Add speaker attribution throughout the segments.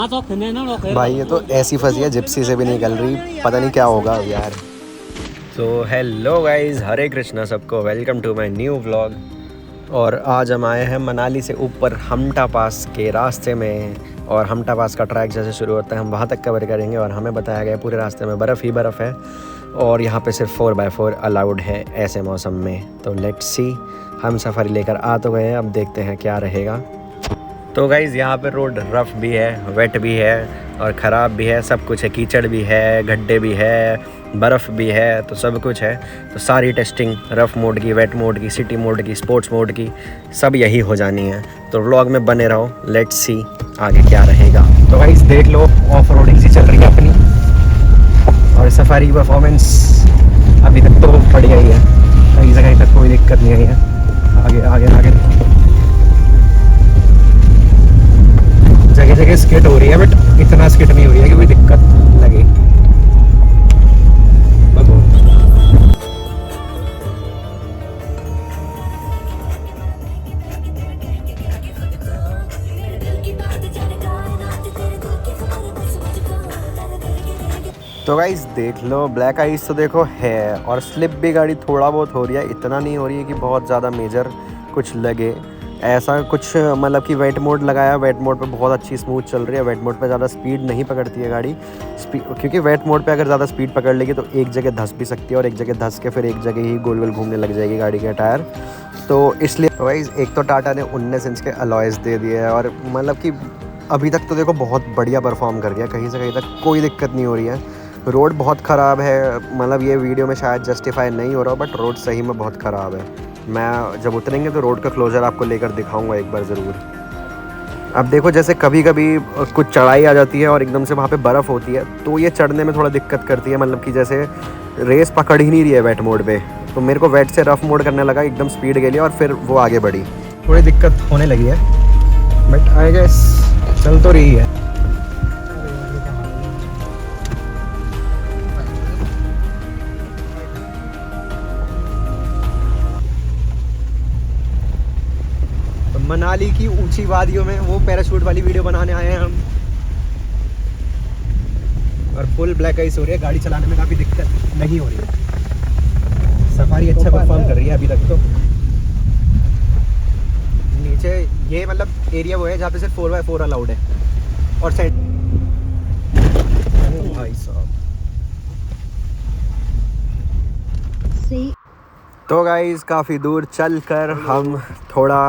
Speaker 1: भाई ये तो ऐसी फंसी है, जिप्सी से भी नहीं निकल रही, पता नहीं क्या होगा अब यार। तो हेलो गाइस, हरे कृष्णा सबको, welcome to my new vlog. और आज हम आए हैं मनाली से ऊपर हमटा पास के रास्ते में, और हमटा पास का ट्रैक जैसे शुरू होता है हम वहाँ तक कवर करेंगे। और हमें बताया गया पूरे रास्ते में बर्फ़ ही बर्फ़ है, और यहाँ पे सिर्फ 4x4 अलाउड है ऐसे मौसम में। तो लेट्स सी, हम सफ़र लेकर आ तो गए हैं, अब देखते हैं क्या रहेगा। तो गाइज़ यहाँ पे रोड रफ़ भी है, वेट भी है और ख़राब भी है, सब कुछ है। कीचड़ भी है, गड्ढे भी है, बर्फ़ भी है, तो सब कुछ है। तो सारी टेस्टिंग रफ़ मोड की, वेट मोड की, सिटी मोड की, स्पोर्ट्स मोड की, सब यही हो जानी है। तो व्लॉग में बने रहो, लेट्स सी आगे क्या रहेगा। तो गाइज़ देख लो, ऑफ रोडिंग सी चल रही है अपनी, और सफारी की परफॉर्मेंस अभी तक तो बढ़िया ही है, कहीं से कहीं तक कोई दिक्कत नहीं आई है। आगे आगे आगे जगह जगह स्किट हो रही है, बट इतना स्किट नहीं हो रही है कि कोई दिक्कत लगे। तो गाइस देख लो, ब्लैक आइस तो देखो है, और स्लिप भी गाड़ी थोड़ा बहुत हो रही है, इतना नहीं हो रही है कि बहुत ज़्यादा मेजर कुछ लगे। ऐसा कुछ मतलब कि वेट मोड लगाया, वेट मोड पे बहुत अच्छी स्मूथ चल रही है। वेट मोड पे ज़्यादा स्पीड नहीं पकड़ती है गाड़ी, क्योंकि वेट मोड पे अगर ज़्यादा स्पीड पकड़ लेगी तो एक जगह धंस भी सकती है, और एक जगह धंस के फिर एक जगह ही गोल गोल घूमने लग जाएगी गाड़ी के टायर। तो इसलिए वाइज एक तो टाटा ने 19 इंच के अलॉयज़ दे दिए है, और मतलब कि अभी तक तो देखो बहुत बढ़िया परफॉर्म कर गया, कहीं से कहीं तक कोई दिक्कत नहीं हो रही है। रोड बहुत ख़राब है, मतलब ये वीडियो में शायद जस्टिफाई नहीं हो रहा, बट रोड सही में बहुत ख़राब है। मैं जब उतरेंगे तो रोड का क्लोजर आपको लेकर दिखाऊंगा एक बार ज़रूर। अब देखो, जैसे कभी कभी कुछ चढ़ाई आ जाती है और एकदम से वहाँ पे बर्फ़ होती है, तो ये चढ़ने में थोड़ा दिक्कत करती है। मतलब कि जैसे रेस पकड़ ही नहीं रही है वेट मोड पे, तो मेरे को वेट से रफ़ मोड करने लगा, एकदम स्पीड के लिए, और फिर वो आगे बढ़ी, थोड़ी दिक्कत होने लगी है, बट आई गेस चल तो रही है। मनाली की ऊंची वादियों में वो पैराशूट वाली वीडियो बनाने आए हैं हम, और फुल ब्लैक आइस हो रही है, गाड़ी चलाने में काफ़ी दिक्कत नहीं हो रही है। सफारी अच्छा परफॉर्म कर रही है अभी तक तो। नीचे ये मतलब एरिया वो है जहाँ पे सिर्फ 4x4 अलाउड है, और साइड भाई साहब। तो गाइस काफ़ी दूर चलकर हम थोड़ा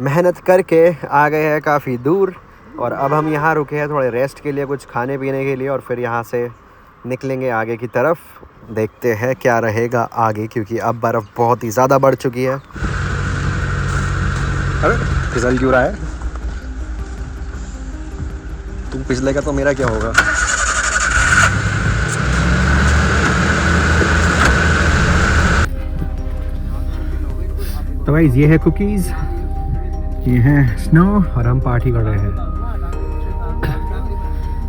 Speaker 1: मेहनत करके आ गए हैं काफ़ी दूर, और अब हम यहाँ रुके हैं थोड़े रेस्ट के लिए, कुछ खाने पीने के लिए, और फिर यहाँ से निकलेंगे आगे की तरफ। देखते हैं क्या रहेगा आगे, क्योंकि अब बर्फ़ बहुत ही ज़्यादा बढ़ चुकी है। अरे फिसल क्यों रहा है तू? फिसलेगा तो मेरा क्या होगा? तो गाइस ये है कुकीज़, ये है स्नो, और हम पार्टी कर रहे हैं।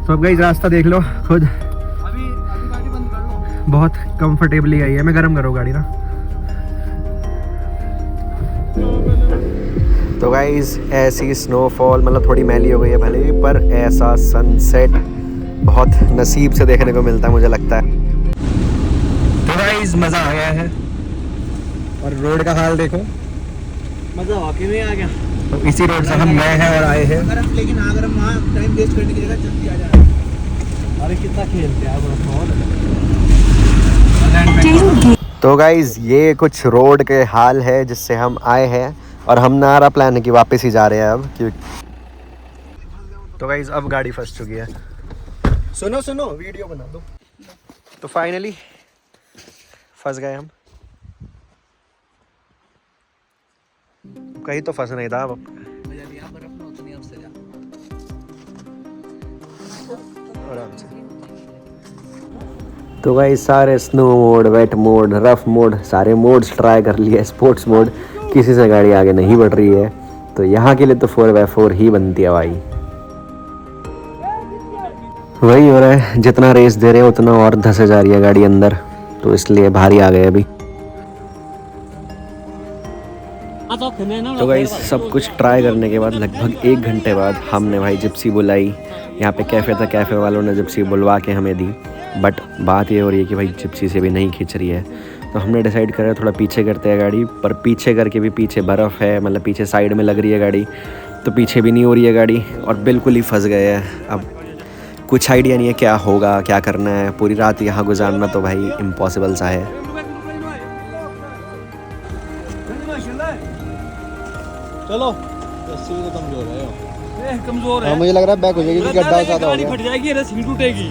Speaker 1: तो अब गाइस रास्ता देख लो खुद, बहुत कंफर्टेबली आई है। मैं गर्म करूँ गाड़ी ना। तो गाइस ऐसी स्नोफॉल, मतलब थोड़ी मैली हो गई है भले ही, पर ऐसा सनसेट बहुत नसीब से देखने को मिलता है मुझे लगता है। तो गाइस मज़ा आ गया है, और रोड का हाल देखो,
Speaker 2: मजा वाकई में आ गया।
Speaker 1: तो इसी रोड से हम गए हैं और आए हैं।
Speaker 2: लेकिन अगर हम वहाँ टाइम वेस्ट करने की जगह जल्दी आ जाए। अरे कितना खेलते हैं बहुत।
Speaker 1: तो गाइज ये कुछ रोड के हाल है जिससे हम आए हैं, और हम हमारा प्लान है कि वापस ही जा रहे हैं अब, क्योंकि तो गाइज अब गाड़ी फंस चुकी है। सुनो सुनो, वीडियो बना दो। तो फाइनली फंस गए हम, कहीं तो फंस नहीं था अब। आराम से। तो भाई सारे snow mode, wet mode, rough mode, सारे मोड्स ट्राई कर लिए, स्पोर्ट्स मोड, किसी से गाड़ी आगे नहीं बढ़ रही है। तो यहाँ के लिए तो 4x4 ही बनती है भाई। वही हो रहा है, जितना रेस दे रहे हैं उतना और धंसे जा रही है गाड़ी अंदर, तो इसलिए भारी आ गए अभी। तो गाइस सब कुछ ट्राई करने के बाद लगभग 1 घंटे बाद हमने भाई जिप्सी बुलाई। यहाँ पे कैफ़े था, कैफ़े वालों ने जिप्सी बुलवा के हमें दी, बट बात ये हो रही है कि भाई जिप्सी से भी नहीं खींच रही है। तो हमने डिसाइड करा थोड़ा पीछे करते हैं गाड़ी, पर पीछे करके भी पीछे बर्फ़ है, मतलब पीछे साइड में लग रही है गाड़ी, तो पीछे भी नहीं हो रही है गाड़ी और बिल्कुल ही फंस गए हैं। अब कुछ आइडिया नहीं है क्या होगा, क्या करना है। पूरी रात यहाँ गुजारना तो भाई इम्पॉसिबल सा है।
Speaker 2: चलो रस्सी भी तो कमजोर है।
Speaker 3: कमजोर है।
Speaker 2: मुझे लग रहा है बैक हो जाएगी, गड्ढा ज्यादा हो
Speaker 3: गाड़ी
Speaker 2: गया,
Speaker 3: फट जाएगी, रस्सी टूटेगी।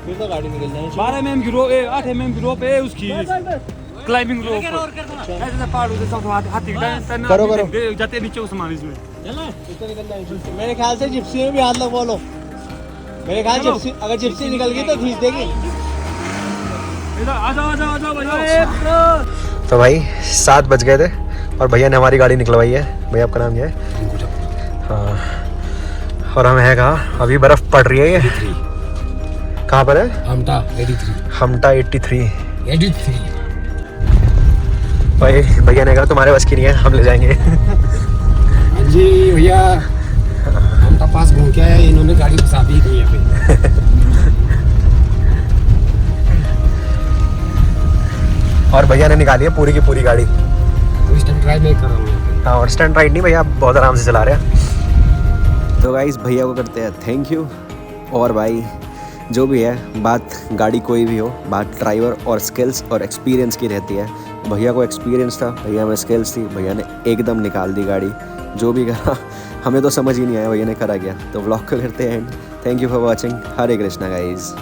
Speaker 2: फिर तो गाड़ी निकल जाएगी।
Speaker 3: 12 mm की रोप, 8 mm की रोप है उसकी, क्लाइंबिंग रोप। ऐसे पहाड़ उधर सब हाथी
Speaker 2: करो।
Speaker 3: जाते नीचे उस सामान इसमें।
Speaker 2: मेरे ख्याल से जिप्सी में भी हाथ लगवा लो। मेरे ख्याल जिप्सी, अगर जिप्सी निकल गई तो खींच देगी।
Speaker 3: आ जाओ भैया।
Speaker 1: तो भाई 7 बज गए थे और भैया ने हमारी गाड़ी निकलवाई है। भैया आपका नाम क्या है? हाँ, और हम हैं कहाँ? अभी बर्फ़ पड़ रही है। ये कहाँ पर है?
Speaker 4: हमटा 83।
Speaker 1: हमटा 83।
Speaker 4: 83
Speaker 1: भाई भैया ने कहा तुम्हारे बस की नहीं है, हम ले जाएंगे।
Speaker 4: हाँ जी भैया, हमटा पास घूम के आए, इन्होंने गाड़ी फंसा दी थी यहाँ पे।
Speaker 1: और भैया ने निकाली है पूरी की पूरी गाड़ी।
Speaker 4: स्टंट ड्राइव नहीं कर रहा हूँ यहाँ पे।
Speaker 1: हाँ, और स्टंट राइड नहीं भैया, आप बहुत आराम से चला रहे हैं। तो गाइस भैया को करते हैं थैंक यू। और भाई जो भी है, बात गाड़ी कोई भी हो, बात ड्राइवर और स्किल्स और एक्सपीरियंस की रहती है। भैया को एक्सपीरियंस था, भैया में स्किल्स थी, भैया ने एकदम निकाल दी गाड़ी। जो भी करा हमें तो समझ ही नहीं आया भैया ने करा क्या। तो व्लॉग को करते हैं and. Thank you for watching. Hare Krishna guys.